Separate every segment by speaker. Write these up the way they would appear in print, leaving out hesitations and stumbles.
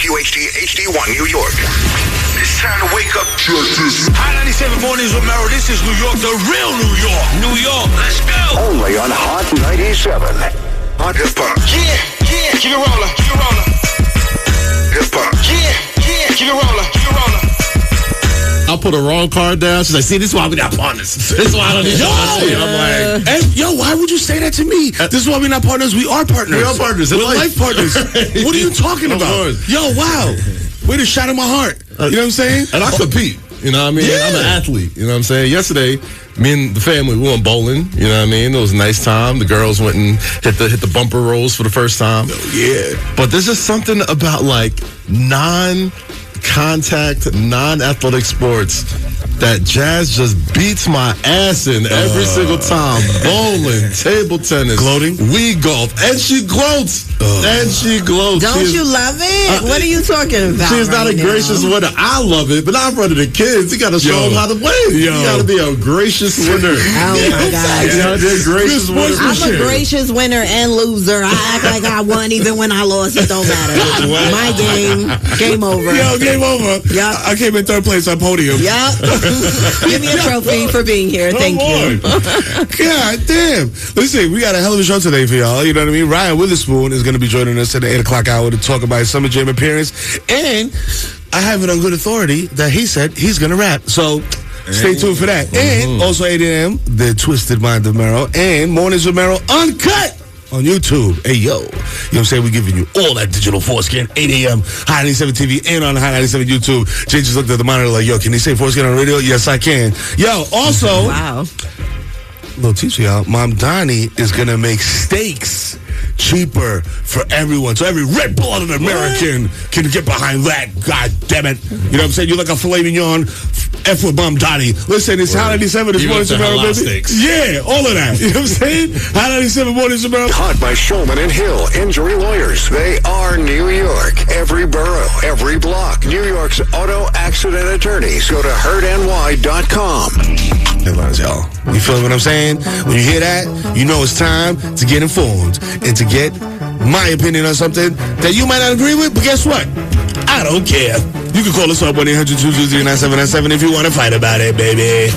Speaker 1: WHD HD1 New York. It's time to wake up. Check this.
Speaker 2: Hot 97 mornings with Mero. This is New York, the real New York. New York, let's go.
Speaker 1: Only on Hot 97. Hot hip hop.
Speaker 2: Yeah, keep it rolling, keep it rolling.
Speaker 1: Hip hop.
Speaker 2: Yeah, keep it rolling, keep it rolling.
Speaker 3: I'll put a wrong card down. She's like, see, this is why we not partners. This is why I don't need
Speaker 4: I'm like, yo, why would you say that to me? This is why we're not partners. We are partners.
Speaker 3: We are partners.
Speaker 4: We're life partners. What are you talking about? Yo, wow. Way to shot in my heart. You know what I'm saying?
Speaker 3: And I compete. You know what I mean?
Speaker 4: Yeah.
Speaker 3: I'm an athlete. You know what I'm saying? Yesterday, me and the family, we went bowling. You know what I mean? It was a nice time. The girls went and hit the bumper rolls for the first time.
Speaker 4: Oh, yeah.
Speaker 3: But there's just something about like non-contact, non-athletic sports that Jazz just beats my ass in every single time. Bowling, table tennis,
Speaker 4: gloating,
Speaker 3: Wii golf, and she gloats. And she gloats.
Speaker 5: Don't you love it? What are you talking about?
Speaker 3: She's not a gracious winner. I love it, but not in front of the kids. You got to show them how to win. You got to be a gracious winner.
Speaker 5: Oh my God!
Speaker 3: You got to be a gracious winner.
Speaker 5: I'm a gracious winner and loser. I act like I won even when I lost. It don't matter. My game over.
Speaker 4: Yo, game over.
Speaker 5: Yep.
Speaker 4: I came in third place on podium.
Speaker 5: Yep. Give me a trophy for being here. Thank you.
Speaker 4: God damn. Listen, we got a hell of a show today for y'all. You know what I mean? Ryan Witherspoon is going to be joining us at the 8 o'clock hour to talk about his Summer Jam appearance. And I have it on good authority that he said he's going to rap. So stay tuned for that. And also 8 a.m., The Twisted Mind of Mero. And Mornings with Mero Uncut on YouTube. Hey, yo. You know what I'm saying? We're giving you all that digital foreskin. 8 a.m. Hot 97 TV and on Hot 97 YouTube. Jay just looked at the monitor like, yo, can he say foreskin on radio? Yes, I can. Yo, also.
Speaker 5: Wow.
Speaker 4: Little tip for y'all. Mom Donnie is going to make steaks cheaper for everyone. So every red-blooded American can get behind that. God damn it. You know what I'm saying? You're like a filet mignon. F with Mom Donnie. Listen, it's Hot 97. It's Mornings with Mero, baby. Yeah, all of that. You know what I'm saying? Hot 97 Mornings with Mero.
Speaker 1: Hot by Shulman and Hill Injury Lawyers. They are New York. Every borough, every block. New York's auto accident attorneys. Go to hurtny.com.
Speaker 4: Headlines, y'all. You feel what I'm saying? When you hear that, you know it's time to get informed and to get my opinion on something that you might not agree with, but guess what? I don't care. You can call us up 1-800-223-9797 if you want to fight about it, baby.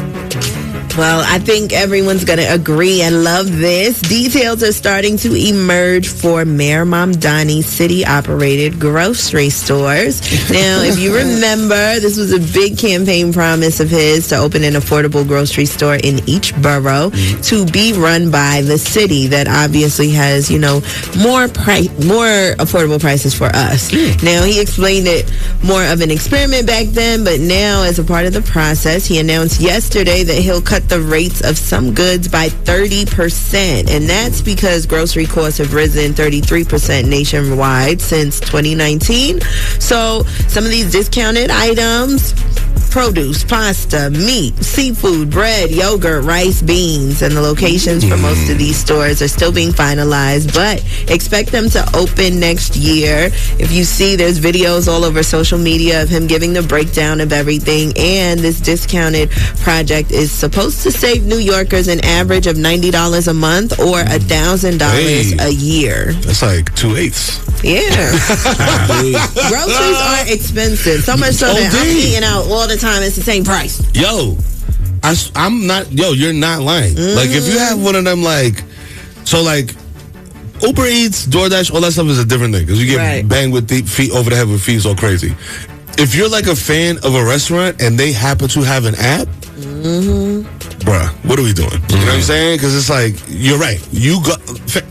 Speaker 5: Well, I think everyone's going to agree and love this. Details are starting to emerge for Mayor Mamdani's city-operated grocery stores. Now, if you remember, this was a big campaign promise of his to open an affordable grocery store in each borough to be run by the city that obviously has, more affordable prices for us. Now, he explained it more of an experiment back then, but now as a part of the process, he announced yesterday that he'll cut the rates of some goods by 30%. And that's because grocery costs have risen 33% nationwide since 2019. So some of these discounted items, produce, pasta, meat, seafood, bread, yogurt, rice, beans, and the locations for most of these stores are still being finalized, but expect them to open next year. If you see, there's videos all over social media of him giving the breakdown of everything, and this discounted project is supposed to save New Yorkers an average of $90 a month or $1,000 a year.
Speaker 4: That's like 2/8.
Speaker 5: Yeah. Groceries are expensive. So much so that I'm eating out all the time. It's the same price.
Speaker 4: Yo, I'm not, you're not lying. Like, if you have one of them, so Uber Eats, DoorDash, all that stuff is a different thing. Because you get banged with the feet over the head with fees all crazy. If you're like a fan of a restaurant and they happen to have an app, bruh, what are we doing? You know what I'm saying? Because it's like, you're right.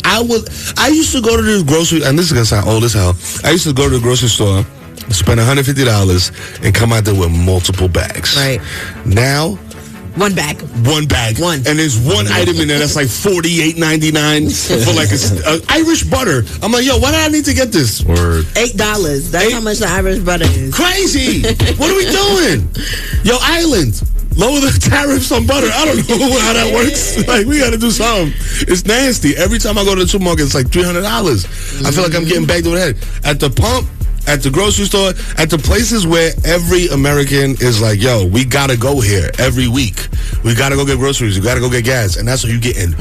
Speaker 4: I used to go to the grocery, and this is going to sound old as hell. I used to go to the grocery store, spend $150, and come out there with multiple bags.
Speaker 5: Right.
Speaker 4: Now,
Speaker 5: One bag.
Speaker 4: And there's one item in there that's like $48.99 for like a Irish butter. I'm like, yo, why do I need to get this?
Speaker 3: Word.
Speaker 5: $8. That's how much the Irish butter is.
Speaker 4: Crazy. What are we doing? Yo, Island, lower the tariffs on butter. I don't know how that works. Like, we got to do something. It's nasty. Every time I go to the supermarket, it's like $300. I feel like I'm getting bagged over the head. At the pump, at the grocery store, at the places where every American is like, yo, we got to go here every week. We got to go get groceries. We got to go get gas. And that's what you're getting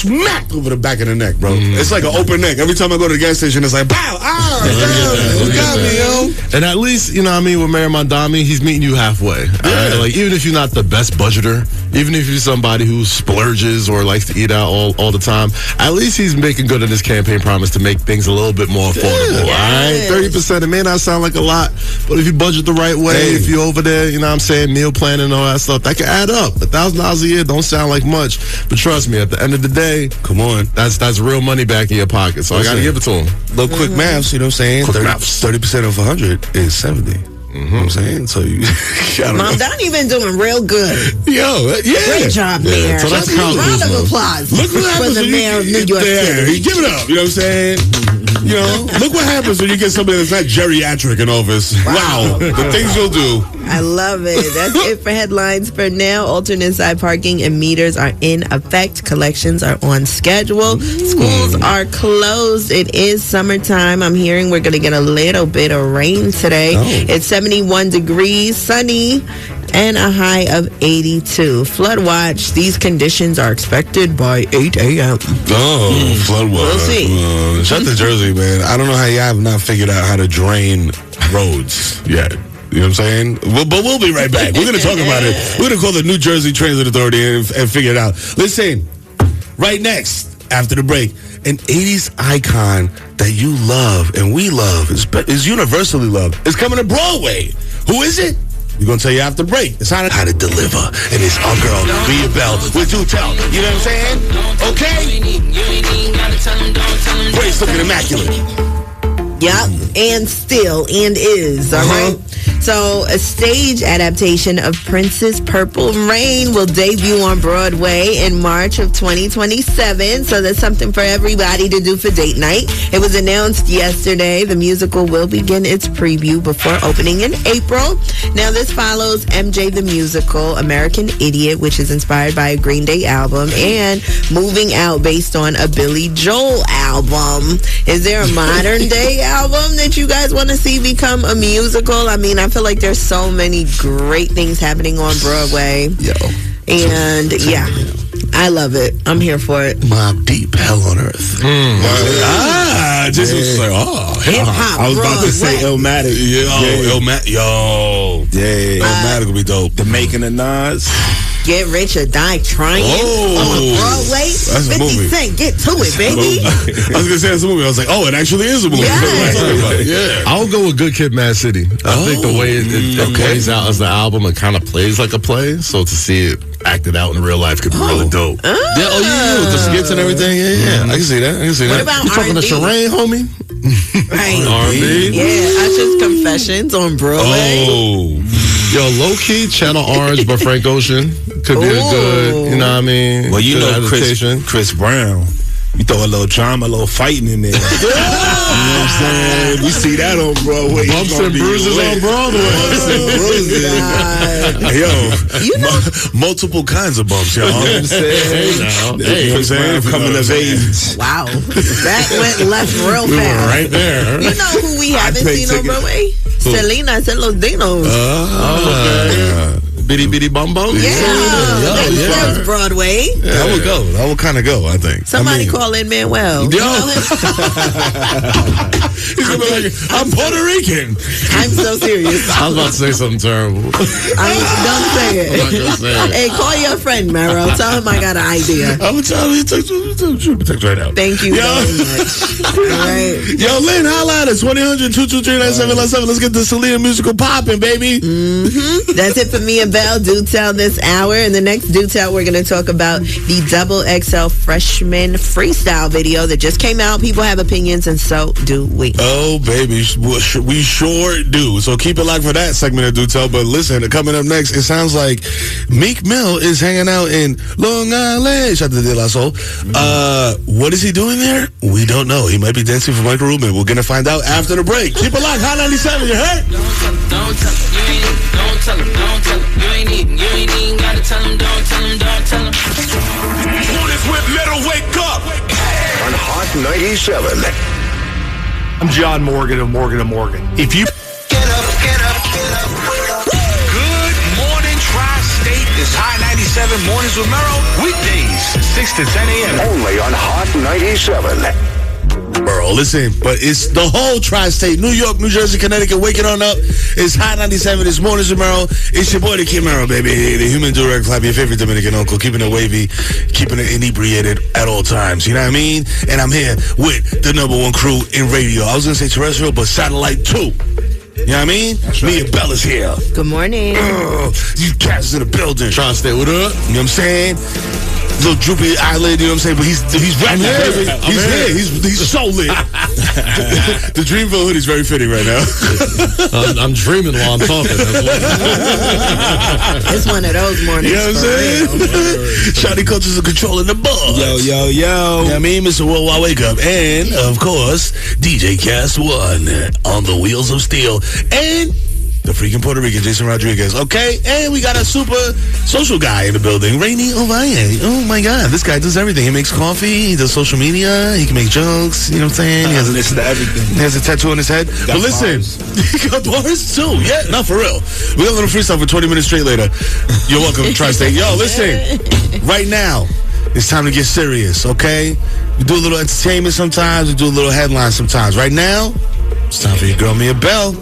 Speaker 4: smacked over the back of the neck, bro. It's like an open neck. Every time I go to the gas station, it's like, pow, you got me, yo.
Speaker 3: And at least, you know what I mean, with Mero Mondani, he's meeting you halfway. Right? Like, even if you're not the best budgeter, even if you're somebody who splurges or likes to eat out all the time, at least he's making good on his campaign promise to make things a little bit more affordable. All right? 30%, it may not sound like a lot, but if you budget the right way, if you're over there, you know what I'm saying, meal planning and all that stuff, that can add up. $1,000 a year don't sound like much, but trust me, at the end of the day, come on, that's real money back in your pocket. So I got to give it to him.
Speaker 4: Little quick maths, you know what I'm saying? 30% of 100 is 70. You know what I'm saying? So you
Speaker 5: Mondani been doing real good.
Speaker 4: Yo,
Speaker 5: Great job, Mayor.
Speaker 3: So that's
Speaker 5: round of applause
Speaker 4: look what
Speaker 5: for the mayor of New York City.
Speaker 4: Give it up. You know what I'm saying? You know, look what happens when you get somebody that's not geriatric in office. Wow. The things you'll do.
Speaker 5: I love it. That's it for headlines for now. Alternate side parking and meters are in effect. Collections are on schedule. Schools are closed. It is summertime. I'm hearing we're going to get a little bit of rain today. It's 71 degrees, sunny, and a high of 82. Flood watch. These conditions are expected by 8 a.m.
Speaker 4: Oh, flood watch.
Speaker 5: We'll see.
Speaker 4: Shout to Jersey, man. I don't know how y'all have not figured out how to drain roads yet. You know what I'm saying? But we'll be right back. We're going to talk about it. We're going to call the New Jersey Transit Authority and figure it out. Listen, right next, after the break, an 80s icon that you love and we love, is universally loved, is coming to Broadway. Who is it? We're going to tell you after the break. It's how to deliver. And it's our girl, Be a Bell, with Do Tell. You know what I'm saying? Okay? Grace looking immaculate.
Speaker 5: Yep, and still, and is, all right? So, a stage adaptation of Prince's Purple Rain will debut on Broadway in March of 2027. So, that's something for everybody to do for date night. It was announced yesterday. The musical will begin its preview before opening in April. Now, this follows MJ the Musical, American Idiot, which is inspired by a Green Day album, and Moving Out, based on a Billy Joel album. Is there a modern day album that you guys want to see become a musical? I mean, I feel like there's so many great things happening on Broadway. And yeah, I love it. I'm here for it.
Speaker 4: Mobb Deep, Hell on Earth. Just was like,
Speaker 5: hip-hop.
Speaker 6: I was about to say Illmatic.
Speaker 4: Illmatic. Illmatic will be dope.
Speaker 6: The Making of Nas.
Speaker 5: Get Rich or Die Trying on Broadway.
Speaker 4: That's a
Speaker 5: 50
Speaker 4: movie.
Speaker 5: Cent, get to it, baby.
Speaker 4: I was going to say that's a movie. I was like, it actually is a movie.
Speaker 3: I'll go with Good Kid, Mad City. I think the way it plays out as the album, it kind of plays like a play. So to see it acted out in real life could be really dope.
Speaker 4: With the skits and everything. I can see that.
Speaker 5: What about
Speaker 3: You talking to
Speaker 5: R&B?
Speaker 3: Sherane, homie?
Speaker 5: Right.
Speaker 3: R&B?
Speaker 5: Yeah, Usher's Confessions on Broadway.
Speaker 3: Yo, low-key, Channel Orange by Frank Ocean could be a good, you know what I mean?
Speaker 6: Well, you
Speaker 3: good
Speaker 6: know Chris Brown. You throw a little drama, a little fighting in there. You know what I'm saying? We see that on Broadway.
Speaker 3: Bumps and bruises on Broadway.
Speaker 6: Bumps and bruises.
Speaker 4: Yo,
Speaker 5: You know,
Speaker 4: multiple kinds of bumps, y'all.
Speaker 6: You know what I'm saying?
Speaker 3: Chris
Speaker 6: Brown coming of age.
Speaker 5: wow, that went left real fast.
Speaker 4: Right there.
Speaker 5: You know who we haven't
Speaker 6: pay
Speaker 5: seen on
Speaker 6: tickets.
Speaker 5: Broadway? Selena and Los Dinos.
Speaker 3: Bitty Bitty Bum Bum?
Speaker 5: That's Broadway.
Speaker 4: That would go. That would kind of go, I think.
Speaker 5: Somebody call in Manuel. You know him?
Speaker 4: He's going to be like, I'm Puerto Rican.
Speaker 5: I'm so serious.
Speaker 3: I was about to say something terrible.
Speaker 5: Don't say it.
Speaker 3: I'm not gonna say it.
Speaker 5: Hey, call your friend, Mero. Tell him I got an idea.
Speaker 4: I'm going to tell you, text right now.
Speaker 5: Thank you very much. All right.
Speaker 4: Yo, Lynn, holla at us. 1-800-223-9797. Let's get the Selena musical popping, baby.
Speaker 5: That's it for me and Bell. Do Tell this hour. In the next Do Tell, we're going to talk about the Double XL Freshman Freestyle video that just came out. People have opinions, and so do we.
Speaker 4: Oh, baby. We sure do. So keep it locked for that segment of Do Tell. But listen, coming up next, it sounds like Meek Mill is hanging out in Long Island. Shout out to De La Soul. What is he doing there? We don't know. He might be dancing for Michael Rubin. We're going to find out after the break. Keep it locked. Hot 97, you heard?
Speaker 7: Don't tell him, don't tell him. You ain't even gotta tell him, don't tell him.
Speaker 2: Who this with Mero, wake up!
Speaker 1: On Hot 97.
Speaker 8: I'm John Morgan of Morgan & Morgan. If you
Speaker 2: Good morning, Tri-State. It's High 97. 97 Mornings with Mero. Weekdays, 6 to 10 a.m.
Speaker 1: Only on Hot 97.
Speaker 4: Bro, listen, but it's the whole tri-state, New York, New Jersey, Connecticut, waking on up. It's Hot 97 this morning, Mero. It's your boy, the Kid Mero, baby. The human direct clap, your favorite Dominican uncle, keeping it wavy, keeping it inebriated at all times. You know what I mean? And I'm here with the #1 crew in radio. I was going to say terrestrial, but satellite too. You know what I mean? That's right. Me and Bella's here.
Speaker 5: Good morning.
Speaker 4: You cats in the building.
Speaker 3: Tri-state, what up?
Speaker 4: You know what I'm saying? Little droopy eyelid, you know what I'm saying? But he's right now, baby. He's here. He's so lit. The Dreamville hoodie is very fitting right now.
Speaker 3: I'm dreaming while I'm talking.
Speaker 5: It's one of those mornings.
Speaker 4: You know what I'm saying? Shani Culture's controlling the buzz.
Speaker 6: Yo.
Speaker 4: You know what I mean? Mr. Worldwide Wake Up. And, of course, DJ Kast One on the wheels of steel. And the freaking Puerto Rican, Jason Rodriguez. Okay? And we got a super social guy in the building, Rainy Ovalle. Oh, my God. This guy does everything. He makes coffee. He does social media. He can make jokes. You know what I'm saying? He has
Speaker 6: listen to everything.
Speaker 4: He has a tattoo on his head. But listen, he got bars too. Yeah, not for real. We got a little freestyle for 20 minutes straight later. You're welcome, Tri-State. Yo, listen. Right now, it's time to get serious, okay? We do a little entertainment sometimes. We do a little headline sometimes. Right now, it's time for you, girl, me a bell.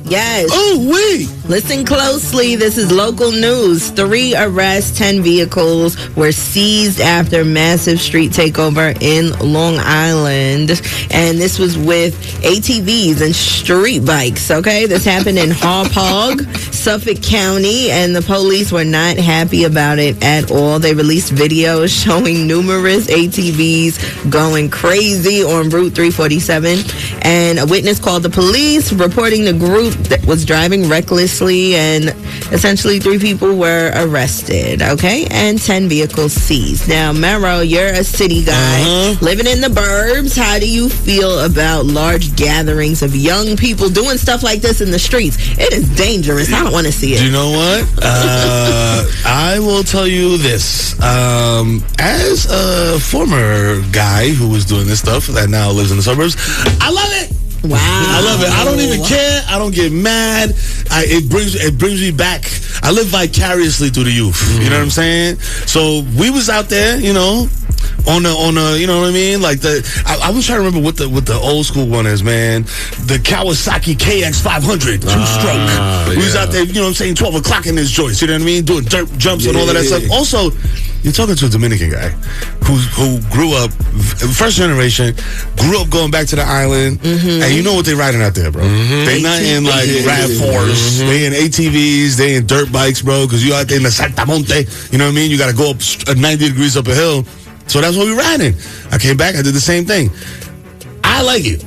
Speaker 5: Yes.
Speaker 4: Oh, wait.
Speaker 5: Listen closely. This is local news. 3 arrests, 10 vehicles were seized after massive street takeover in Long Island. And this was with ATVs and street bikes, okay? This happened in Hauppauge, Suffolk County, and the police were not happy about it at all. They released videos showing numerous ATVs going crazy on Route 347. And a witness called the police, reporting the group that was driving recklessly, and essentially 3 people were arrested, okay? And 10 vehicles seized. Now, Mero, you're a city guy, living in the burbs. How do you feel about large gatherings of young people doing stuff like this in the streets? It is dangerous. I don't want to see it.
Speaker 4: Do you know what? I will tell you this. As a former guy who was doing this stuff that now lives in the suburbs, I love it.
Speaker 5: Wow.
Speaker 4: I love it. I don't even care. I don't get mad. It brings me back. I live vicariously through the youth. You know what I'm saying? So we was out there, you know, on a you know what I mean? Like I was trying to remember what the old school one is, man. The Kawasaki KX500 two-stroke. We was out there, you know what I'm saying, 12 o'clock in his joints, you know what I mean? Doing dirt jumps and all of that stuff. Also, you're talking to a Dominican guy who grew up, first generation, grew up going back to the island, and you know what they riding out there, bro. They not in like RAV4s, they in ATVs, they in dirt bikes, bro, because you out there in the Saltamonte, you know what I mean? You got to go up 90 degrees up a hill. So that's what we riding. I came back, I did the same thing. I like it.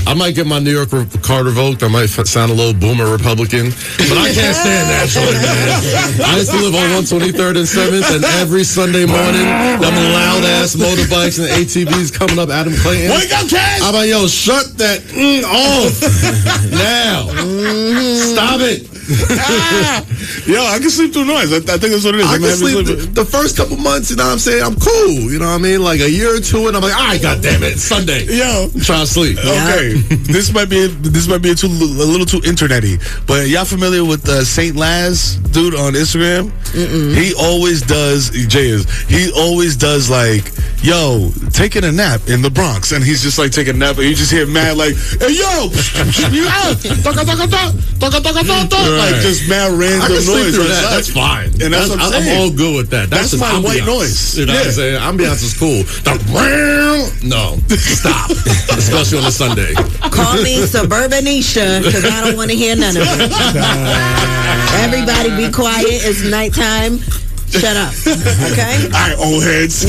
Speaker 3: I might get my New York card revoked. I might sound a little boomer Republican, but I can't stand that shit, man. I used to live on 123rd and 7th, and every Sunday morning, them loud-ass motorbikes and ATVs coming up Adam Clayton.
Speaker 4: Wake up, Cash!
Speaker 3: I'm like, yo, shut that off now. Stop it.
Speaker 4: Yo, I can sleep through noise. I think that's what it is.
Speaker 3: I can sleep the first couple months, you know what I'm saying? I'm cool, you know what I mean? Like a year or two, and I'm like, all right, goddamn it, it's Sunday.
Speaker 4: Yo,
Speaker 3: I'm trying to sleep.
Speaker 4: Okay, this might be a little too internety, but y'all familiar with Saint Laz dude on Instagram? He always does. He always does like, yo, taking a nap in the Bronx, and he's just like taking a nap, and you just hear mad like, hey yo, you out, like just mad random noise.
Speaker 3: That's fine.
Speaker 4: And that's what I'm saying.
Speaker 3: I'm all good with that. That's
Speaker 4: my
Speaker 3: ambiance.
Speaker 4: white noise.
Speaker 3: You know what I'm saying? Ambiance is cool. No, stop. Especially on a Sunday.
Speaker 5: Call me Suburbanisha, because I don't want to hear none of it. Everybody be quiet. It's nighttime. Shut up. Okay?
Speaker 4: All right, old heads.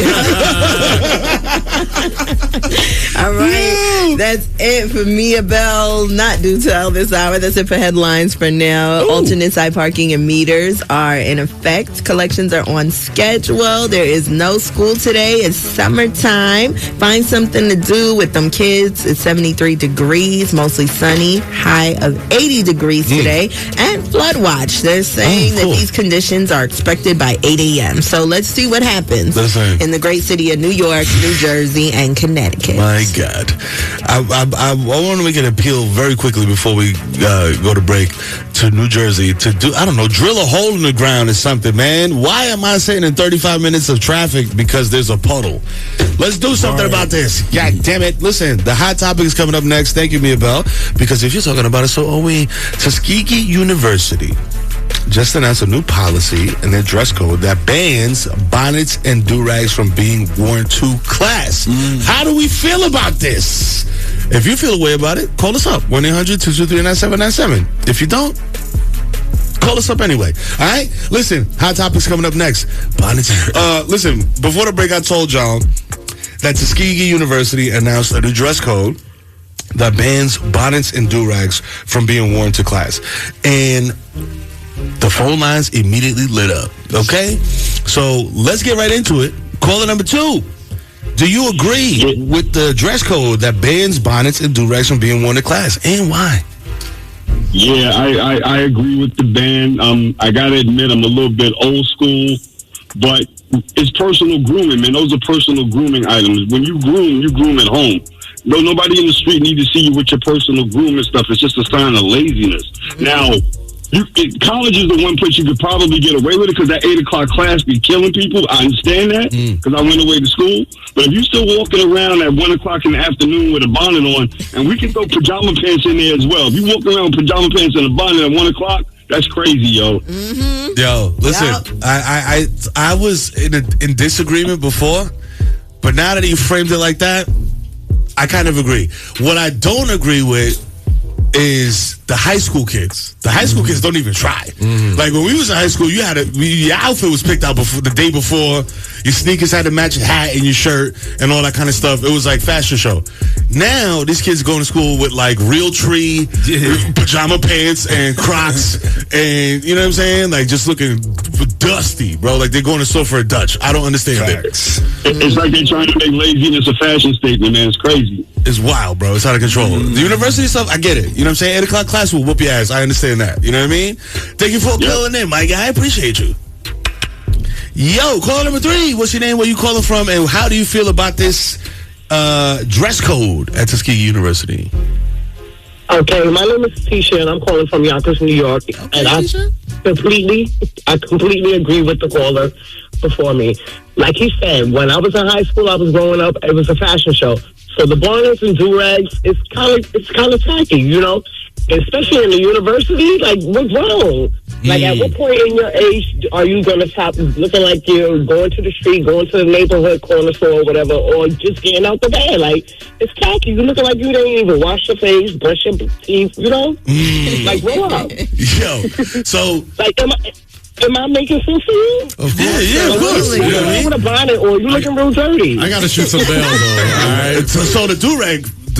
Speaker 5: All right. That's it for Mia Bell. Not due till this hour. That's it for headlines for now. Alternate side parking and meters are in effect. Collections are on schedule. There is no school today. It's summertime. Find something to do with them kids. It's 73 degrees, mostly sunny. High of 80 degrees today. And flood watch. They're saying that these conditions are expected by 8 8 a.m. So let's see what happens in the great city of New York, New Jersey, and Connecticut.
Speaker 4: My God. I want to make an appeal very quickly before we go to break to New Jersey to do, I don't know, drill a hole in the ground or something, man. Why am I sitting in 35 minutes of traffic because there's a puddle? Let's do something about this. God damn it. Listen, the hot topic is coming up next. Thank you, Mia Bell. Because if you're talking about it, so are we. Tuskegee University just announced a new policy in their dress code that bans bonnets and do-rags from being worn to class. How do we feel about this? If you feel a way about it, call us up. 1-800-223-9797. If you don't, call us up anyway. All right? Listen, hot topics coming up next. Bonnets. Listen, before the break, I told y'all that Tuskegee University announced a new dress code that bans bonnets and do-rags from being worn to class. And the phone lines immediately lit up. Okay? So let's get right into it. Caller number 2. Do you agree with the dress code that bans bonnets and do-rags from being worn to class? And why?
Speaker 9: Yeah, I agree with the ban. I got to admit, I'm a little bit old school, but it's personal grooming, man. Those are personal grooming items. When you groom at home. No, nobody in the street need to see you with your personal grooming stuff. It's just a sign of laziness. Now, college is the one place you could probably get away with it because that 8 o'clock class be killing people. I understand that because I went away to school. But if you're still walking around at 1 o'clock in the afternoon with a bonnet on, and we can throw pajama pants in there as well. If you walk around with pajama pants and a bonnet at 1 o'clock, that's crazy, yo.
Speaker 4: Yo, listen, I was in disagreement before, but now that you framed it like that, I kind of agree. What I don't agree with is the high school kids. The high school kids don't even try. Like when we was in high school, your outfit was picked out before the day before. Your sneakers had to match your hat and your shirt and all that kind of stuff. It was like fashion show. Now these kids going to school with like real tree pajama pants and Crocs, and you know what I'm saying? Like just looking dusty, bro. Like they're going to store for a Dutch. I don't understand that.
Speaker 9: It's like they're trying to make laziness a fashion statement, man. It's crazy.
Speaker 4: It's wild, bro. It's out of control. The university stuff, I get it. You know what I'm saying? 8 o'clock class will whoop your ass. I understand that. You know what I mean? Thank you for calling in, Mike. I appreciate you. Yo, caller number 3. What's your name? Where you calling from? And how do you feel about this dress code at Tuskegee University?
Speaker 10: Okay, my name is Tisha, and I'm calling from Yonkers, New York.
Speaker 4: Okay,
Speaker 10: and I completely agree with the caller before me. Like he said, when I was in high school, I was growing up, it was a fashion show. So the bonnets and do-rags, it's kind of tacky, you know? Especially in the university, like, what's wrong? Like, at what point in your age are you going to stop looking like you're going to the street, going to the neighborhood corner store or whatever, or just getting out the bed? Like, it's tacky. You're looking like you didn't even wash your face, brush your teeth, you know? Like, grow up.
Speaker 4: Yo, so...
Speaker 10: Like, am I making sense to you?
Speaker 4: Of course. Yeah, of course.
Speaker 10: You know, with a bonnet or you looking real dirty.
Speaker 3: I got to shoot some bells, though.
Speaker 4: All right. So the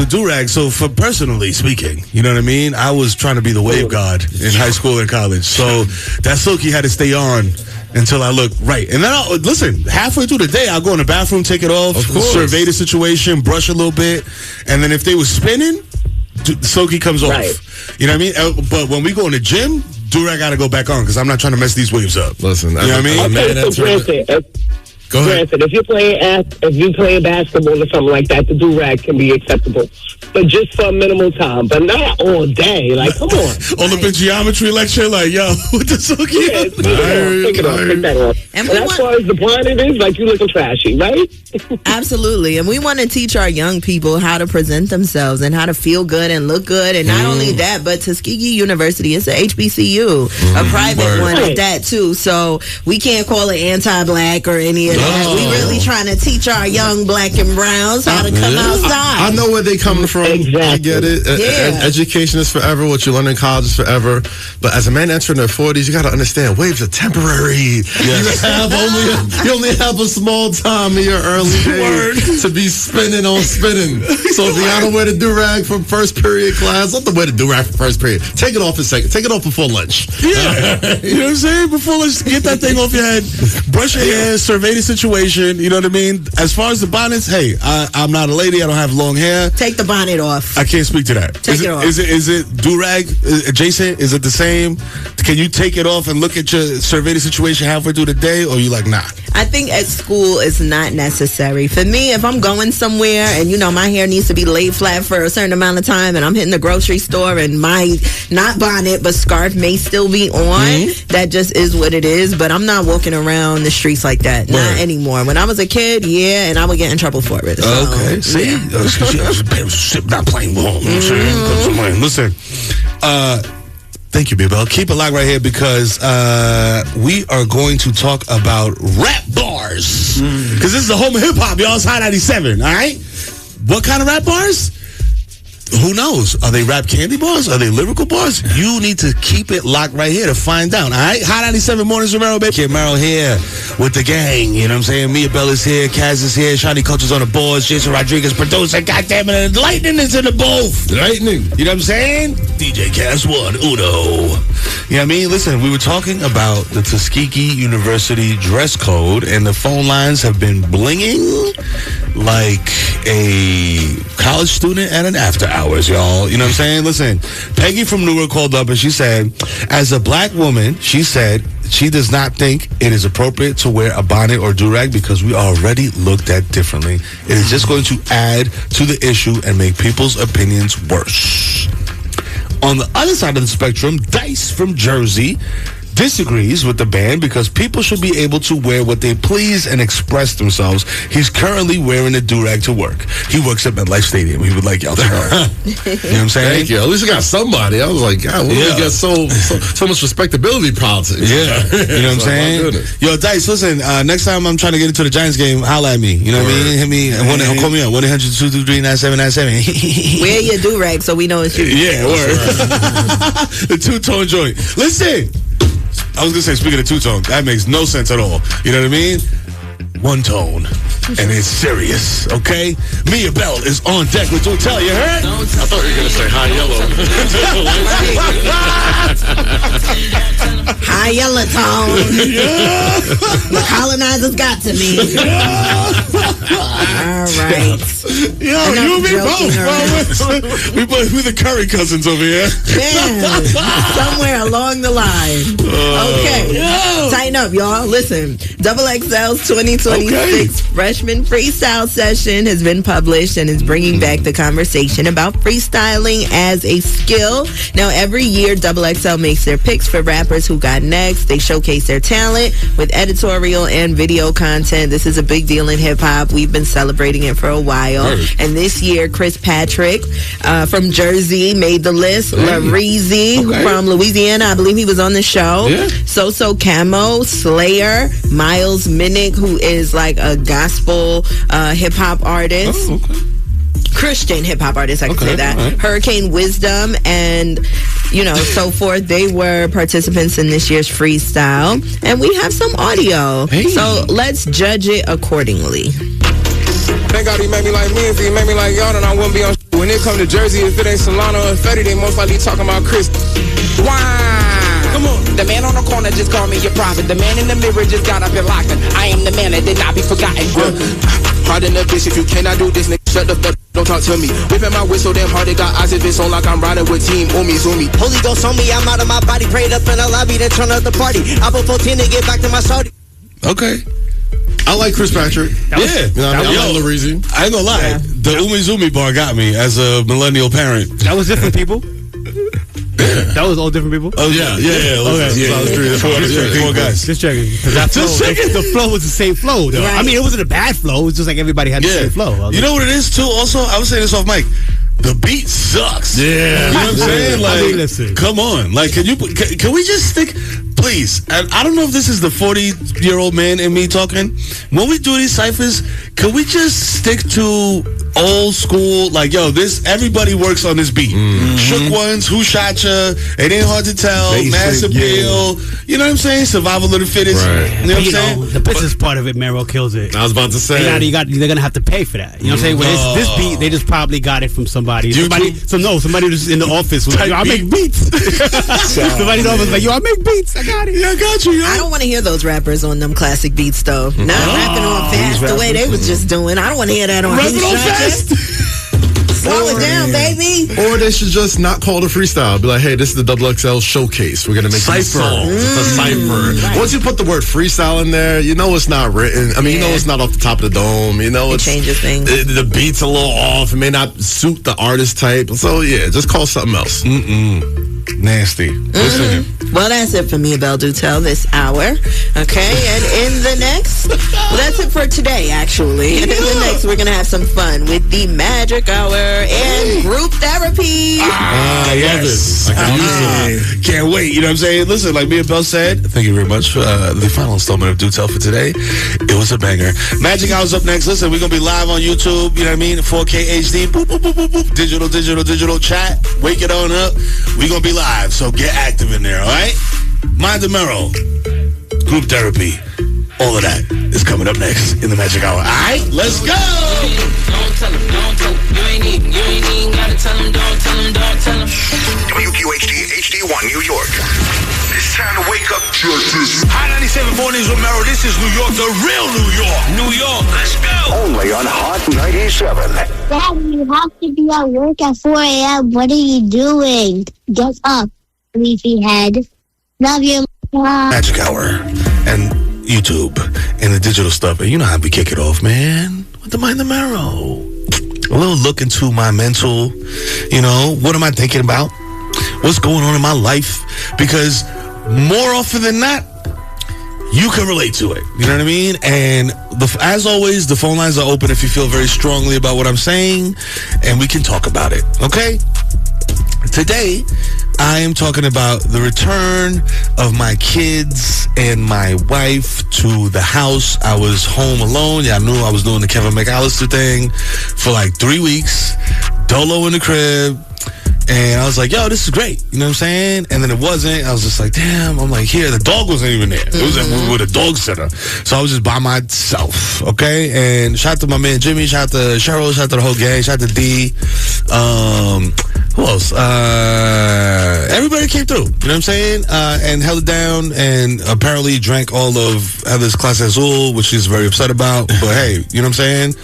Speaker 4: do-rag, so for personally speaking, you know what I mean? I was trying to be the wave god in high school and college. So that silky had to stay on until I looked right. And then listen, halfway through the day, I'll go in the bathroom, take it off, survey the situation, brush a little bit. And then if they were spinning, silky comes off.
Speaker 10: Right.
Speaker 4: You know what I mean? But when we go in the gym, do-rag got to go back on because I'm not trying to mess these waves up.
Speaker 3: Listen,
Speaker 4: you know what I mean?
Speaker 10: Okay, so granted, if you're playing basketball or something like that, the do-rag can be acceptable, but just for a minimal time, but not all day. Like, come on.
Speaker 4: All up in geometry lecture, like, yo, what the silky?
Speaker 10: Take that off. And as far as the bonnet is, like, you looking trashy, right?
Speaker 5: Absolutely. And we want to teach our young people how to present themselves and how to feel good and look good. And not only that, but Tuskegee University is a HBCU, a private one at that too. So we can't call it anti-black or any of that. We really trying to teach our young black and browns how to come outside.
Speaker 3: I know where they coming from.
Speaker 10: Exactly.
Speaker 3: I get it. Education is forever. What you learn in college is forever. But as a man entering their 40s, you got to understand waves are temporary. Yes. You only have a small time in your early days to be spinning on spinning. So if you got to wear the do-rag from first period class, let them wear the do-rag from first period. Take it off in second. Take it off before lunch.
Speaker 4: Yeah. You know what I'm saying? Before lunch, get that thing off your head. Brush your hair. Survey the situation. You know what I mean? As far as the bonnets, hey, I'm not a lady. I don't have long hair.
Speaker 5: Take the bonnet it off.
Speaker 4: I can't speak to that.
Speaker 5: Take it off.
Speaker 4: Is it do-rag adjacent? Is it the same? Can you take it off and look at your survey the situation halfway through the day, or you like, nah?
Speaker 5: I think at school it's not necessary. For me, if I'm going somewhere and, you know, my hair needs to be laid flat for a certain amount of time and I'm hitting the grocery store and my, not bonnet, but scarf may still be on, that just is what it is. But I'm not walking around the streets like that. Not anymore. When I was a kid, yeah, and I would get in trouble for it. So,
Speaker 4: okay, see? Yeah. Not playing ball. Listen, thank you, B-Bell. Keep it locked right here because we are going to talk about rap bars. Because this is the home of hip-hop, y'all. It's Hot 97, all right? What kind of rap bars? Who knows? Are they rap candy bars? Are they lyrical bars? You need to keep it locked right here to find out, all right? Hot 97 Mornings with Mero, baby. Kid Mero here with the gang, you know what I'm saying? Mia Bell is here, Kaz is here, Shani Culture's on the boards, Jason Rodriguez producer, goddamn it, and Lightning is in the booth. Lightning. You know what I'm saying? DJ Kast One, Uno. You know what I mean? Listen, we were talking about the Tuskegee University dress code, and the phone lines have been blinging like a college student at an after hours, y'all. You know what I'm saying? Listen, Peggy from Newark called up and she said, as a black woman, she said she does not think it is appropriate to wear a bonnet or do-rag because we are already looked at differently. It is just going to add to the issue and make people's opinions worse. On the other side of the spectrum, Dice from Jersey disagrees with the ban because people should be able to wear what they please and express themselves. He's currently wearing a do-rag to work. He works at MetLife Stadium. He would like y'all to know. You know what I'm saying?
Speaker 3: Thank you. At least I got somebody. I was like, God, we got so much respectability politics.
Speaker 4: Yeah. You know what I'm saying? Yo, Dice, listen, next time I'm trying to get into the Giants game, holla at me. You know what I mean? Hit me and call me up. 1-800-223-9797.
Speaker 5: Wear your do-rag so we know it's you.
Speaker 4: Yeah, word. The two-tone joint. Listen. I was going to say, speaking of two-tone, that makes no sense at all. You know what I mean? One tone. And it's serious, okay? Mia Bell is on deck with Hotel, you heard?
Speaker 3: I thought you were going to say high yellow.
Speaker 5: High yellow tone.
Speaker 4: Yeah.
Speaker 5: The colonizers got to me. All right.
Speaker 4: Yo, you and me both. We're the Curry cousins over here.
Speaker 5: Man, somewhere along the line. Okay. Tighten up, y'all. Listen, XXL's 2026 freshman freestyle session has been published and is bringing back the conversation about freestyling as a skill. Now, every year, XXL makes their picks for rappers who got next. They showcase their talent with editorial and video content. This is a big deal in hip-hop. We've been celebrating it for a while. And this year, Chris Patrick from Jersey made the list. Lareezy from Louisiana, I believe he was on the show. So Camo, Slayer, Miles Minnick, who is like a gospel hip-hop artist. Christian hip-hop artist, I can say that. Hurricane Wisdom and, you know, so forth. They were participants in this year's freestyle. And we have some audio. So let's judge it accordingly.
Speaker 11: Thank God he made me like me. If he made me like y'all, then I wouldn't be on shit. When it come to Jersey, if it ain't Solana or Fetty, they most likely talking about Chris. Why? Come on. The man on the corner just called me your prophet. The man in the mirror just got up and locked it. I am the man that did not be forgotten. Pardon the bitch if you cannot do this, nigga. Shut the fuck. Don't talk to me. Whipping my whistle damn hard. It got eyes if it's on like I'm riding with team. Umi.
Speaker 12: Holy Ghost on me. I'm out of my body. Prayed up in the lobby. Then turn up the party. I put 14 to get back to my shorty.
Speaker 4: Okay.
Speaker 3: I like Chris Patrick.
Speaker 4: You know what I mean?
Speaker 3: I like Lareezy.
Speaker 4: I ain't gonna lie. The Umi Zumi bar got me as a millennial parent.
Speaker 13: That was different people. That was all different people.
Speaker 4: Oh yeah. Four guys.
Speaker 13: Just checking. The flow was the same flow, though. Right. I mean, it wasn't a bad flow. It was just like everybody had the same flow.
Speaker 4: You know what it is too? Also, I was saying this off mic. The beat sucks.
Speaker 3: Yeah.
Speaker 4: You know what I'm saying? Like, come on. Like, can we just stick? Please, and I don't know if this is the 40-year-old man in me talking. When we do these ciphers, can we just stick to old school? Like, yo, everybody works on this beat. Shook Ones, Who Shot Ya? It Ain't Hard to Tell, Mass Appeal. You know what I'm saying? Survival of the Fittest.
Speaker 13: Right.
Speaker 4: You know what I'm saying?
Speaker 13: The business part of it, Mero kills it.
Speaker 3: I was about to say.
Speaker 13: They're going to have to pay for that. You know what I'm saying? When it's this beat, they just probably got it from somebody. Somebody was in the office was like, yo, I make beats. Somebody in the office was like, yo, I make beats. I got it.
Speaker 4: Yeah, I got you, yo.
Speaker 5: I don't want to hear those rappers on them classic beats, though. Not rapping on fast the way they was just doing. I don't want to hear that on
Speaker 4: Rapping on fast.
Speaker 5: Slow it down, baby.
Speaker 3: Or they should just not call it a freestyle. Be like, hey, this is the XXL showcase. We're going to make these songs. It's a cipher.
Speaker 5: Right.
Speaker 3: Once you put the word freestyle in there, you know it's not written. I mean, you know it's not off the top of the dome. You know
Speaker 5: it changes things.
Speaker 3: The beat's a little off. It may not suit the artist type. So, yeah, just call something else.
Speaker 4: Nasty. Listen.
Speaker 5: Well, that's it for me, Belle Dutel, this hour. Okay, and in the next, well, that's it for today, actually. And in the next, we're going to have some fun with the Magic Hour and group therapy.
Speaker 4: Yes. Can't wait. You know what I'm saying? Listen, like me and Belle said, thank you very much for the final installment of Dutel for today. It was a banger. Magic Hour's up next. Listen, we're going to be live on YouTube. You know what I mean? 4K HD. Boop, boop, boop, boop, boop. Digital chat. Wake it on up. We're going to be live, so get active in there, all right? Mind the Mero, group therapy, all of that is coming up next in the Magic Hour. All right, let's go.
Speaker 7: Don't tell him. You ain't even gotta tell him. Don't tell him.
Speaker 1: WQHD HD1 New York. It's time to wake up.
Speaker 2: Hot 97 mornings with Mero. This is New York, the real New York. New York, let's go.
Speaker 1: Only on Hot 97.
Speaker 14: Dad, you have to be at work at 4 a.m. What are you doing? Get up, sleepyhead. Love you, Mom.
Speaker 4: Magic Hour and YouTube and the digital stuff. And you know how we kick it off, man. With the Mind the Mero. A little look into my mental, you know, what am I thinking about? What's going on in my life? Because more often than not, you can relate to it. You know what I mean? And as always, the phone lines are open if you feel very strongly about what I'm saying, and we can talk about it. Okay? Today, I am talking about the return of my kids and my wife to the house. I was home alone. Y'all knew I was doing the Kevin McAllister thing for like 3 weeks. Dolo in the crib. And I was like, yo, this is great. You know what I'm saying? And then it wasn't. I was just like, damn. I'm like, here. The dog wasn't even there. It was with a dog sitter. So I was just by myself. Okay? And shout out to my man Jimmy. Shout out to Cheryl. Shout out to the whole gang. Shout out to D. Who else? Everybody came through. You know what I'm saying? And held it down and apparently drank all of Heather's Clase Azul, which she's very upset about. But hey, you know what I'm saying?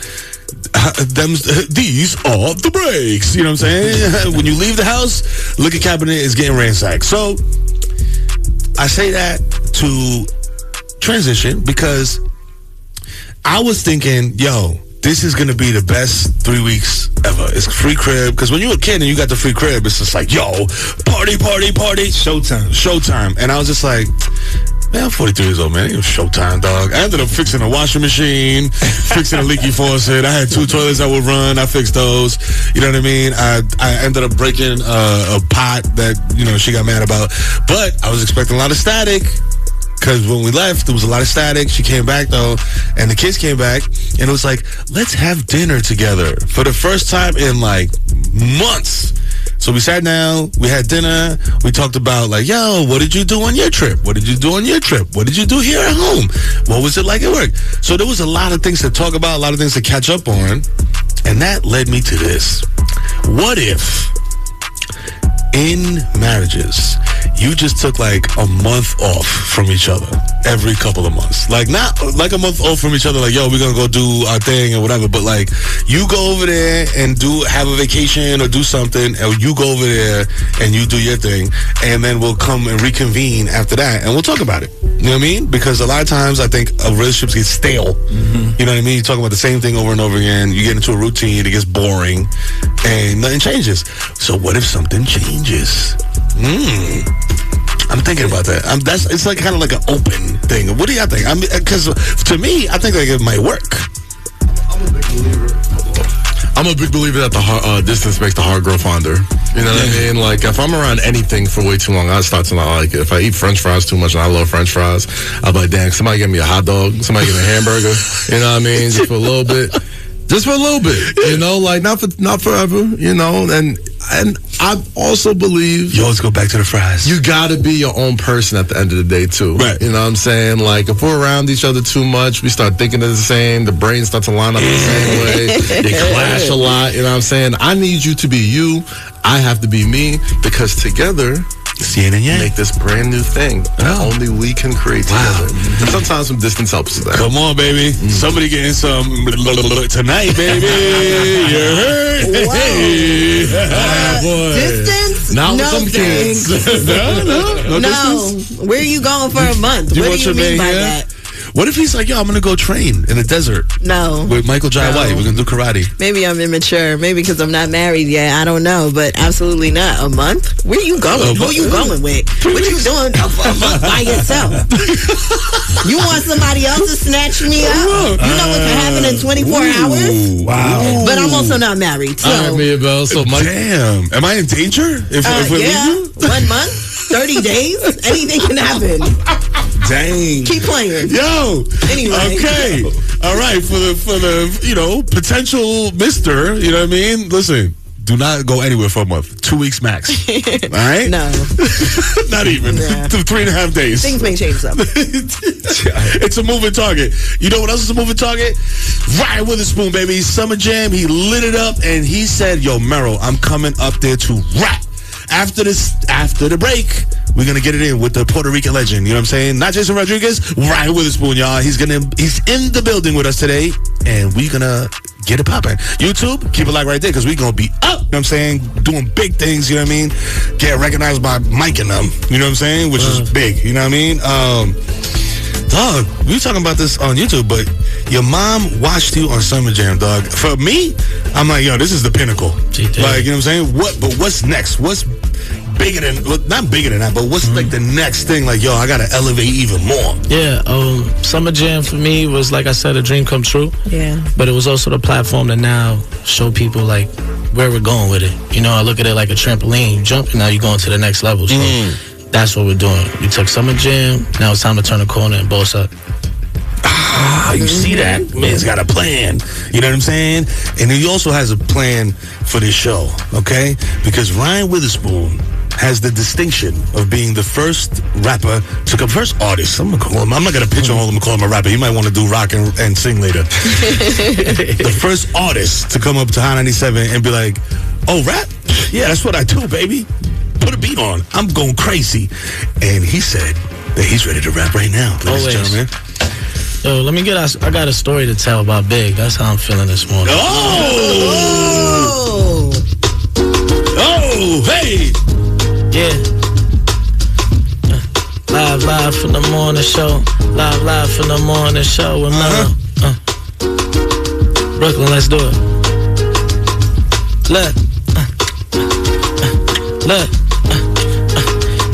Speaker 4: These are the breaks. You know what I'm saying? When you leave the house, liquor cabinet is getting ransacked. So I say that to transition because I was thinking, yo, this is gonna be the best 3 weeks ever. It's free crib, because when you're a kid and you got the free crib, it's just like, yo, party, showtime. And I was just like, man, I'm 43 years old, man. It was showtime, dog. I ended up fixing a washing machine, fixing a leaky faucet. I had 2 toilets that would run. I fixed those. You know what I mean? I ended up breaking a pot that, you know, she got mad about. But I was expecting a lot of static, because when we left, there was a lot of static. She came back, though, and the kids came back, and it was like, let's have dinner together for the first time in, like, months. So we sat down, we had dinner, we talked about, like, yo, what did you do on your trip? What did you do on your trip? What did you do here at home? What was it like at work? So there was a lot of things to talk about, a lot of things to catch up on, and that led me to this. What if in marriages, you just took like a month off from each other every couple of months? Like, not like a month off from each other, like, yo, we're gonna go do our thing or whatever, but like, you go over there and have a vacation or do something, or you go over there and you do your thing, and then we'll come and reconvene after that and we'll talk about it. You know what I mean? Because a lot of times I think relationships get stale. You know what I mean? You talk about the same thing over and over again, you get into a routine, it gets boring, and nothing changes. So what if something changes? I'm thinking about that. It's like kind of like an open thing. What do y'all think? Because to me, I think like it might work.
Speaker 3: I'm a big believer that the distance makes the heart grow fonder. You know what I mean? Like, if I'm around anything for way too long, I start to not like it. If I eat French fries too much, and I love French fries, I'll be like, damn, somebody give me a hot dog, somebody give me a hamburger. You know what I mean? Just for a little bit. Just for a little bit, you know, like not forever, you know, and I also believe
Speaker 4: you always go back to the fries.
Speaker 3: You got to be your own person at the end of the day too,
Speaker 4: right?
Speaker 3: You know what I'm saying? Like, if we're around each other too much, we start thinking the same. The brains start to line up the same way. They clash a lot. You know what I'm saying? I need you to be you. I have to be me, because together make this brand new thing that only we can create together. And sometimes some distance helps us there.
Speaker 4: Come on, baby. Somebody getting some tonight, baby. You heard? Boy.
Speaker 5: Distance?
Speaker 3: Now with
Speaker 5: no,
Speaker 3: some kids.
Speaker 4: No
Speaker 5: No. Where are you going for a month?
Speaker 4: You
Speaker 5: What
Speaker 4: want
Speaker 5: do you
Speaker 4: your
Speaker 5: mean
Speaker 4: man
Speaker 5: by
Speaker 4: here?
Speaker 5: that?
Speaker 4: What if he's like, yo, I'm going to go train in the desert
Speaker 5: No.
Speaker 4: with Michael Jai White. We're going to do karate.
Speaker 5: Maybe I'm immature. Maybe because I'm not married yet. I don't know. But absolutely not. A month? Where you going? Who you going with? What you doing a month by yourself? You want somebody else to snatch me up? You know what can happen in 24 hours?
Speaker 4: Wow.
Speaker 5: But I'm also not married. So.
Speaker 3: All right, Mia Bell. So Mike,
Speaker 4: damn. Am I in danger? If we leave you?
Speaker 5: 1 month? 30 days? Anything can happen.
Speaker 4: Dang.
Speaker 5: Keep playing.
Speaker 4: Yo.
Speaker 5: Anyway.
Speaker 4: Okay. All right. For the potential mister, you know what I mean? Listen, do not go anywhere for a month. 2 weeks max. All right?
Speaker 5: No.
Speaker 4: Not even.
Speaker 5: Yeah.
Speaker 4: 3.5 days.
Speaker 5: Things may change up.
Speaker 4: It's a moving target. You know what else is a moving target? Ryan Witherspoon, baby. Summer Jam. He lit it up and he said, yo, Mero, I'm coming up there to rap. After the break, we're gonna get it in with the Puerto Rican legend. You know what I'm saying? Not Jason Rodriguez, Ryan Witherspoon, y'all. He's in the building with us today, and we're gonna get it popping. YouTube, keep it like right there, because we're gonna be up. You know what I'm saying? Doing big things. You know what I mean? Get recognized by Mike and them. You know what I'm saying? Which is big. You know what I mean? Dog, we were talking about this on YouTube, but your mom watched you on Summer Jam, dog. For me, I'm like, yo, this is the pinnacle. Like, you know what I'm saying? But what's next? What's bigger than, not bigger than that, but what's like the next thing? Like, yo, I gotta elevate even more.
Speaker 15: Yeah, Summer Jam for me was, like I said, a dream come true.
Speaker 5: Yeah.
Speaker 15: But it was also the platform to now show people like where we're going with it. You know, I look at it like a trampoline. You jump and now you're going to the next level. So that's what we're doing. We took Summer Jam. Now it's time to turn the corner and boss up.
Speaker 4: You see that? Man's got a plan. You know what I'm saying? And he also has a plan for this show, okay? Because Ryan Witherspoon has the distinction of being the first rapper to come, first artist. I'm gonna call him. I'm not gonna pitch on him and call him a rapper. He might want to do rock and sing later. The first artist to come up to High 97 and be like, "Oh, rap? Yeah, that's what I do, baby. Put a beat on. I'm going crazy." And he said that he's ready to rap right now, ladies and gentlemen.
Speaker 15: Yo, let me I got a story to tell about Big. That's how I'm feeling this morning.
Speaker 4: Oh, hey.
Speaker 15: Yeah. Live from the morning show. Live from the morning show with Mero. Brooklyn, let's do it. Look.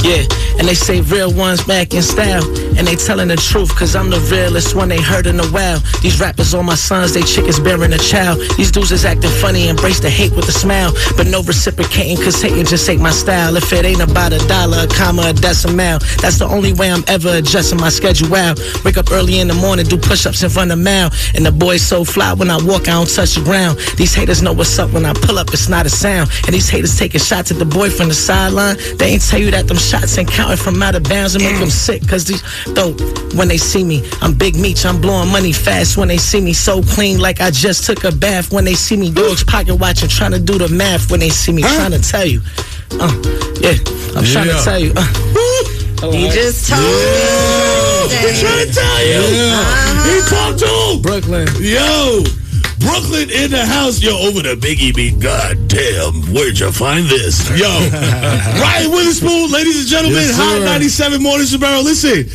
Speaker 15: Yeah. And they say real ones back in style. And they telling the truth, cause I'm the realest one they heard in a while. These rappers all my sons, they chickens bearing a child. These dudes is acting funny, embrace the hate with a smile. But no reciprocating, cause hating just ain't my style. If it ain't about $1, a comma, a decimal, that's the only way I'm ever adjusting my schedule out. Wake up early in the morning, do push-ups and run a mile. And the boys so fly, when I walk, I don't touch the ground. These haters know what's up, when I pull up, it's not a sound. And these haters taking shots at the boy from the sideline. They ain't tell you that them shots ain't counting from out of bounds and make them sick, cause these, though, when they see me, I'm Big Meech, I'm blowing money fast. When they see me, so clean like I just took a bath. When they see me, dogs pocket watching, trying to do the math. When they see me, trying to tell you, yeah, I'm trying to tell you.
Speaker 5: He just told me.
Speaker 4: He's trying to tell you. He talked to him.
Speaker 15: Brooklyn.
Speaker 4: Yo, Brooklyn in the house. Yo, over the Biggie beat. God damn, where'd you find this? Yo, Ryan Witherspoon, ladies and gentlemen,
Speaker 3: Yes,
Speaker 4: Hot 97 Morning Mero. Listen,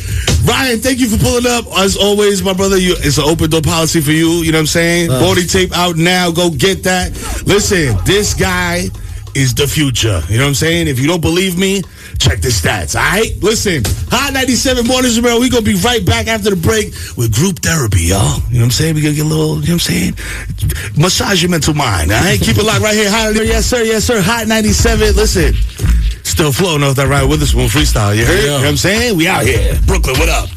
Speaker 4: Ryan, thank you for pulling up. As always, my brother, it's an open door policy for you. You know what I'm saying? Body tape out now. Go get that. Listen, this guy is the future. You know what I'm saying? If you don't believe me, check the stats, all right? Listen, Hot 97 Morning Mero. We're going to be right back after the break with group therapy, y'all. You know what I'm saying? We're going to get a little, you know what I'm saying? Massage your mental mind, all right? Keep it locked right here. Yes, sir. Hot 97. Listen, still floating off that Ryan Witherspoon freestyle. You heard? You know what I'm saying? We out here. Brooklyn, what up?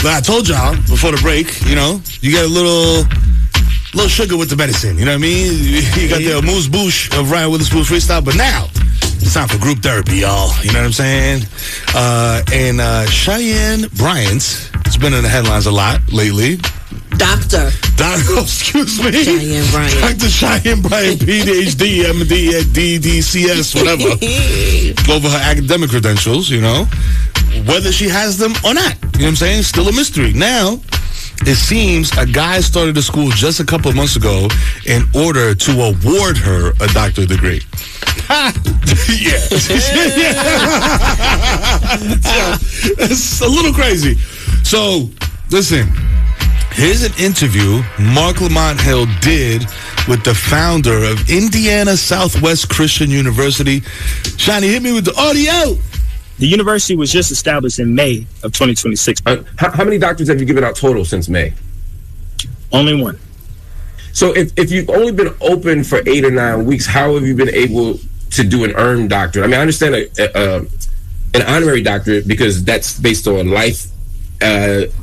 Speaker 4: But I told y'all before the break, you know, you get a little sugar with the medicine. You know what I mean? You got the amuse bouche of Ryan Witherspoon freestyle, but now it's time for group therapy, y'all. You know what I'm saying? And Cheyenne Bryant has been in the headlines a lot lately.
Speaker 5: Doctor.
Speaker 4: Excuse me.
Speaker 5: Cheyenne Bryant.
Speaker 4: Dr. Cheyenne Bryant, PhD, MD, DDCS, whatever. Over her academic credentials, you know. Whether she has them or not. You know what I'm saying? Still a mystery. Now, it seems a guy started a school just a couple of months ago in order to award her a doctorate degree. It's a little crazy. So, listen. Here's an interview Mark Lamont Hill did with the founder of Indiana Southwest Christian University. Shani, hit me with the audio.
Speaker 16: The university was just established in May of 2026.
Speaker 17: How many doctors have you given out total since May?
Speaker 16: Only one.
Speaker 17: So if you've only been open for 8 or 9 weeks, how have you been able to do an earned doctorate? I mean, I understand an honorary doctorate because that's based on life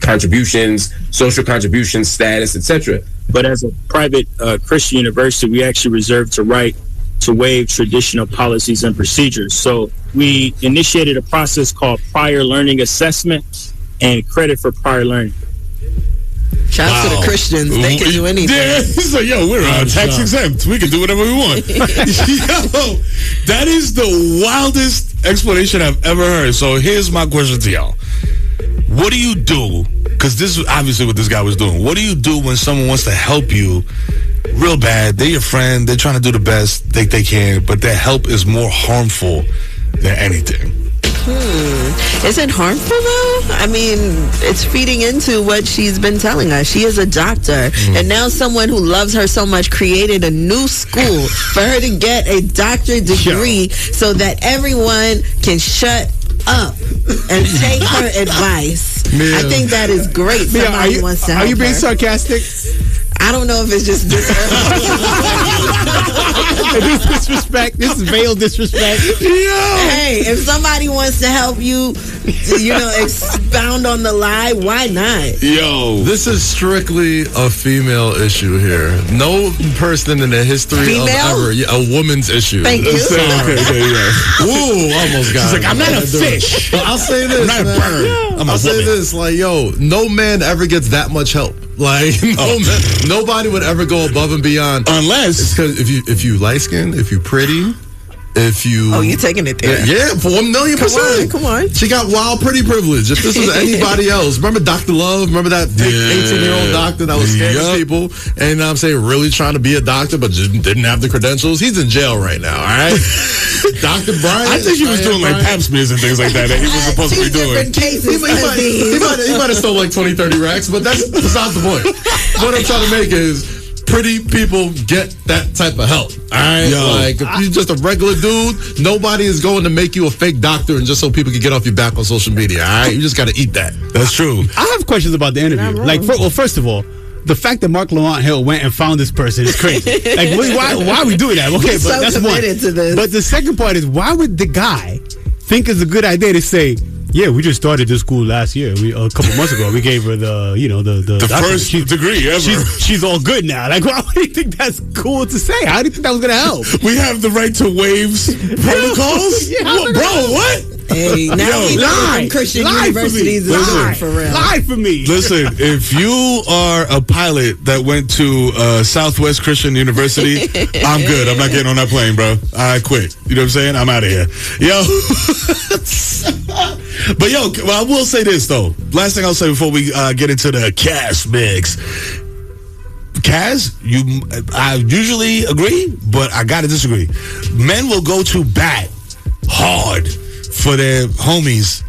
Speaker 17: contributions, social contributions, status, etc.
Speaker 16: But as a private Christian university, we actually reserve the right to waive traditional policies and procedures. So we initiated a process called prior learning assessment and credit for prior learning.
Speaker 5: Shout out to the Christians. They can do anything.
Speaker 4: Yeah, he's like, yo, we're tax exempt. We can do whatever we want. Yo, that is the wildest explanation I've ever heard. So here's my question to y'all. What do you do? Because this is obviously what this guy was doing. What do you do when someone wants to help you real bad? They're your friend. They're trying to do the best they can, but their help is more harmful than anything.
Speaker 5: Is it harmful though? I mean, it's feeding into what she's been telling us. She is a doctor, and now someone who loves her so much created a new school for her to get a doctorate degree so that everyone can shut up and take her advice. I think that is great. Somebody wants to help her.
Speaker 13: Are you being sarcastic?
Speaker 5: I don't know if it's just
Speaker 13: this disrespect. This is veiled disrespect.
Speaker 5: Hey, if somebody wants to help you, expound on the lie, why not?
Speaker 3: Yo, this is strictly a female issue here. No person in the history of ever, a woman's issue.
Speaker 5: Thank you.
Speaker 3: Ooh, almost got
Speaker 4: She's like, I'm not a fish.
Speaker 3: But I'll say this,
Speaker 4: I'm not a bird.
Speaker 3: I'll say this, like, yo, no man ever gets that much help. Like, nobody would ever go above and beyond
Speaker 4: unless
Speaker 3: because if you light skinned, if you pretty, if you
Speaker 5: you taking it there?
Speaker 3: Yeah, for 1,000,000%.
Speaker 5: Come on.
Speaker 3: She got wild pretty privilege. If this was anybody else, remember Dr. Love? Remember that 18-year-old doctor that was scamming people? And I'm saying really trying to be a doctor, but just didn't have the credentials. He's in jail right now. All right, Dr. Brian.
Speaker 4: I think he was doing like pap smears and things like that he was supposed to be doing.
Speaker 5: Cases,
Speaker 3: he might have stole like 20-30 racks, but that's beside the point. What I'm trying to make is pretty people get that type of help. All right, like if you're just a regular dude, nobody is going to make you a fake doctor and just so people can get off your back on social media. All right, you just got to eat that.
Speaker 4: That's true.
Speaker 13: I have questions about the interview. Like, first of all, the fact that Mark Lamont Hill went and found this person is crazy. Like, why are we doing that? Okay, but that's one.
Speaker 5: To this.
Speaker 13: But the second part is, why would the guy think it's a good idea to say, yeah, we just started this school last year. A couple months ago, we gave her the
Speaker 4: first degree ever.
Speaker 13: She's all good now. Like, why would you think that's cool to say? How do you think that was gonna help?
Speaker 4: We have the right to waive protocols. What?
Speaker 5: Hey, now we know from Christian universities is for real.
Speaker 13: Lie for me.
Speaker 4: Listen, if you are a pilot that went to Southwest Christian University, I'm good. I'm not getting on that plane, bro. I quit. You know what I'm saying? I'm out of here. Yo. But yo, well, I will say this though. Last thing I'll say before we get into the Kast mix. Kaz, I usually agree, but I gotta disagree. Men will go to bat hard for their homies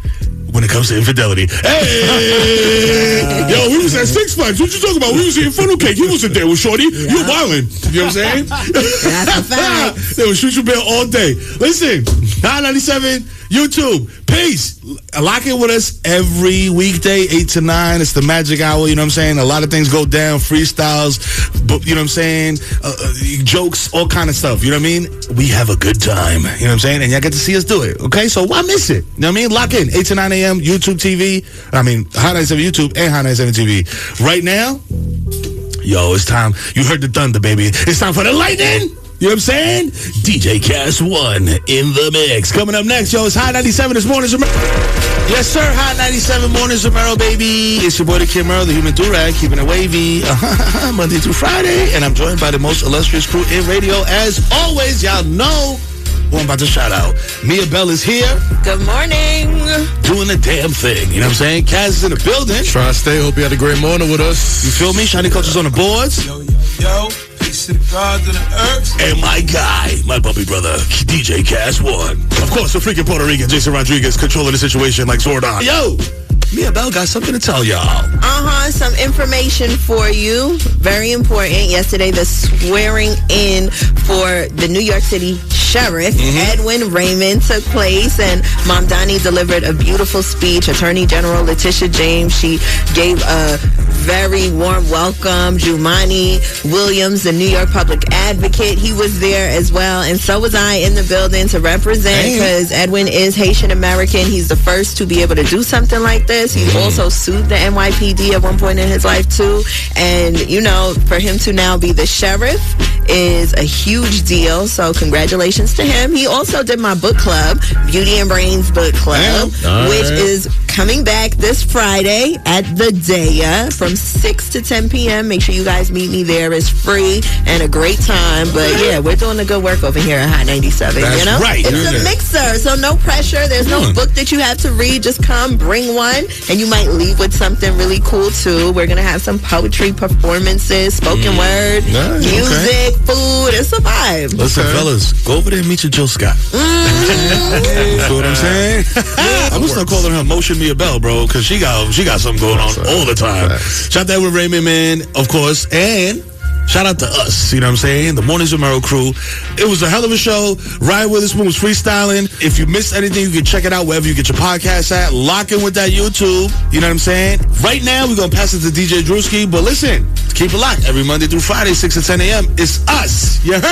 Speaker 4: when it comes to infidelity. Hey! Yo, we was at Six Flags. What you talking about? We was eating funnel cake. You wasn't there with Shorty. You were wildin'. You know what I'm saying?
Speaker 5: That's a fact.
Speaker 4: They would shoot your bill all day. Listen, 997 YouTube. Peace. Lock in with us every weekday, 8 to 9. It's the magic hour. You know what I'm saying? A lot of things go down. Freestyles. You know what I'm saying? Jokes, all kind of stuff. You know what I mean? We have a good time. You know what I'm saying? And y'all get to see us do it. Okay? So why miss it? You know what I mean? Lock in. 8 to 9 a.m. YouTube TV. Hot 97 YouTube and Hot 97 TV. Right now, yo, it's time. You heard the thunder, baby. It's time for the lightning You know what I'm saying? DJ Kast One in the mix. Coming up next, yo, it's Hot 97 this morning. Yes, sir. Hot 97 mornings with Mero, baby. It's your boy, the Kid Mero, the human durag, keeping it wavy Monday through Friday. And I'm joined by the most illustrious crew in radio. As always, y'all know who I'm about to shout out. Mia Bell is here.
Speaker 5: Good morning.
Speaker 4: Doing the damn thing. You know what I'm saying? Kaz is in the building.
Speaker 3: Try to stay. Hope you had a great morning with us.
Speaker 4: You feel me? Shani Culture's on the boards.
Speaker 2: Yo. Peace to the gods of the earth.
Speaker 4: And my guy, my puppy brother, DJ Kast One. Of course, the freaking Puerto Rican, Jason Rodriguez, controlling the situation like Zordon. Yo! Mia Bell got something to tell y'all.
Speaker 5: Some information for you. Very important. Yesterday, the swearing in for the New York City Sheriff, Edwin Raymond, took place, and Mom Donnie delivered a beautiful speech. Attorney General Letitia James, she gave a very warm welcome. Jumani Williams, the New York Public Advocate, he was there as well, and so was I in the building to represent, because Edwin is Haitian American. He's the first to be able to do something like this. He also sued the NYPD at one point in his life too, and you know, for him to now be the sheriff is a huge deal, so congratulations to him. He also did my book club, Beauty and Brains Book Club, which is coming back this Friday at the Daya from 6 to 10 p.m. Make sure you guys meet me there. It's free and a great time. But yeah, we're doing the good work over here at Hot 97.
Speaker 4: That's
Speaker 5: you know?
Speaker 4: right.
Speaker 5: It's a mixer, so no pressure. There's no book that you have to read. Just come, bring one, and you might leave with something really cool too. We're going to have some poetry performances, spoken word, music, food. It's a vibe.
Speaker 4: Listen, fellas, go over there and meet your Jill Scott. You know what I'm saying? I'm going to start calling her Motion Mia Bell, bro, because she got something going on all the time. Shout out with Raymond, man, of course, and shout out to us, you know what I'm saying? The Mornings with Mero crew. It was a hell of a show. Ryan Witherspoon was freestyling. If you missed anything, you can check it out wherever you get your podcast at. Lock in with that YouTube. You know what I'm saying? Right now, we're going to pass it to DJ Drewski. But listen, keep it locked. Every Monday through Friday, 6 to 10 a.m. It's us. You heard?